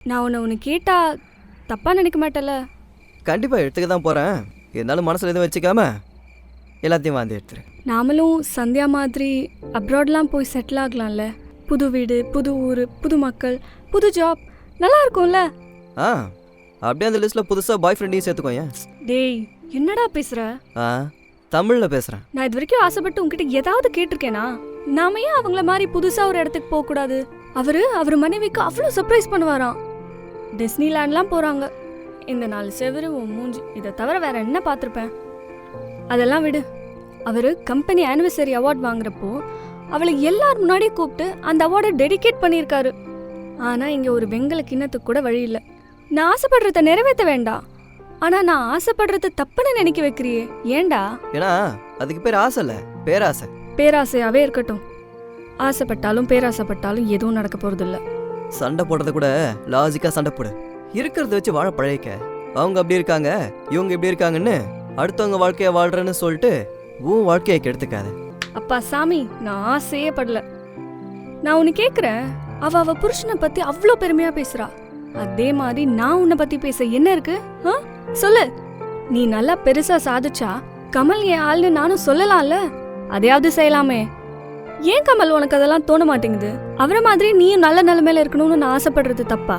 நான் உன்னை கேட்டா தப்பா நினைக்க மாட்டல? கண்டிப்பாக எடுத்துக்க தான் போகிறேன். இருந்தாலும் மனசில் எதுவும் வச்சுக்காம எல்லாத்தையும் வாந்தி எடுத்துரு. நாமளும் சந்தியா மாதிரி அப்ராட்லாம் போய் செட்டில் ஆகலாம்ல. புது வீடு, புது ஊர், புது மக்கள், புது ஜாப், நல்லா இருக்கும்ல? ஆ அப்படியே அந்த லிஸ்ட்டில் புதுசாக பாய் ஃப்ரெண்டையும் சேர்த்துக்கோங்க. டேய் என்னடா பேசுற? தமிழில் பேசுகிறேன். நான் இது வரைக்கும் ஆசைப்பட்டு உங்ககிட்ட ஏதாவது கேட்டிருக்கேனா? நாம ஏன் அவங்கள மாதிரி புதுசா ஒரு இடத்துக்கு போக கூடாது? அவர் மனைவிக்கு அவ்வளோ சர்ப்ரைஸ் பண்ணுவாராம். டிஸ்னிலேண்ட்லாம் போறாங்க. இந்த 4 செவரு உன் மூஞ்சி, இதை தவிர வேற என்ன பார்த்துருப்பேன்? அதெல்லாம் விடு. அவர் கம்பெனி ஆனிவர்சரி அவார்ட் வாங்குறப்போ அவளை எல்லார் முன்னாடியும் கூப்பிட்டு அந்த அவார்டை டெடிகேட் பண்ணியிருக்காரு. ஆனா இங்க ஒரு வெங்கல கிண்ணத்துக்கு கூட வழி இல்லை. நான் ஆசைப்படுறத நிறைவேற்ற வேண்டாம், ஆனா நான் ஆசைப்படுறது தப்புன்னு நினைக்க வைக்கிறியே, ஏண்டா? ஏன்னா அதுக்கு பேர் ஆசை இல்லை, பேராசை. பேராசையாவே இருக்கட்டும். ஆசைப்பட்டாலும் பேராசைப்பட்டாலும் எதுவும் நடக்க போறது இல்லை. சண்டை போடுறத கூட லாஜிக்காக சண்டை போடு. இருக்கிறத வச்சு வாழ பழகிக்க. அவங்க அப்படி இருக்காங்க, இவங்க இப்படி இருக்காங்கன்னு அடுத்தவங்க வாழ்க்கையை வாழ்றேன்னு சொல்லிட்டு உன் வாழ்க்கையை கெடுத்துக்காத. அப்பா சாமி, நான் ஆசையே படல. நான் உன்னை கேட்குறேன், அவ புருஷனை பத்தி அவ்வளோ பெருமையா பேசுறா. அதே மாதிரி நான் உன்னை பத்தி பேச என்ன இருக்கு? சொல்லு. நீ நல்லா பெருசா சாதிச்சா கமல் என் ஆள்னு நானும் சொல்லலாம்ல. அதையாவது செய்யலாமே. ஏன் கமல் உனக்கு அதெல்லாம் தோண மாட்டேங்குது? அவரை மாதிரி நீயும் நல்ல நிலைமையில இருக்கணும்னு நான் ஆசைப்படுறது தப்பா?